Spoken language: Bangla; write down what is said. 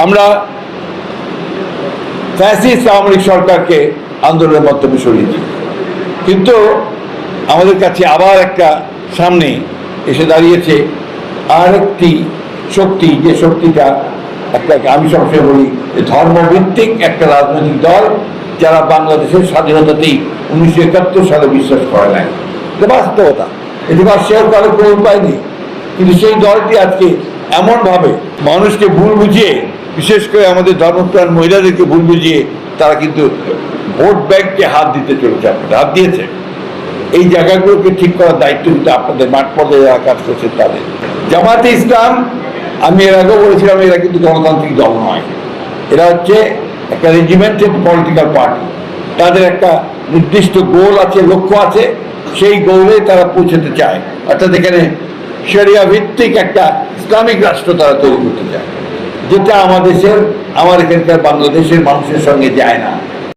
আমরা ফ্যাসিস্ট আওয়ামী লীগ সরকারকে আন্দোলনের মাধ্যমে সরিয়েছি, কিন্তু আমাদের কাছে আবার একটা সামনে এসে দাঁড়িয়েছে আরেকটি শক্তি, যে শক্তিটা একটা, আমি সবসময় বলি, ধর্মভিত্তিক একটা রাজনৈতিক দল, যারা বাংলাদেশের স্বাধীনতাতেই 1971 সালে বিশ্বাস করে নাই। এটা বাস্তবতা, এটি অস্বীকার করার কোনো উপায় নেই। কিন্তু সেই দলটি আজকে এমনভাবে মানুষকে ভুল বুঝিয়ে, বিশেষ করে আমাদের ধর্মপ্রাণ মহিলাদেরকে ভুল বুঝিয়ে তারা কিন্তু ভোট ব্যাংকে হাত দিতে চলেছে, আপনাদের হাত দিয়েছে। এই জায়গাগুলোকে ঠিক করার দায়িত্ব কিন্তু আপনাদের, মাঠ পর্যায়ে যারা কাজ করছে তাদের। জামাতে ইসলাম, আমি এর আগেও বলেছিলাম, এরা কিন্তু গণতান্ত্রিক দল নয়, এরা হচ্ছে একটা রেজিমেন্টেড পলিটিক্যাল পার্টি। তাদের একটা নির্দিষ্ট গোল আছে, লক্ষ্য আছে, সেই গোলে তারা পৌঁছতে চায়। অর্থাৎ এখানে শরিয়া ভিত্তিক একটা ইসলামিক রাষ্ট্র তারা তৈরি করতে চায়, যেটা আমার এখানকার বাংলাদেশের মানুষের সঙ্গে যায় না।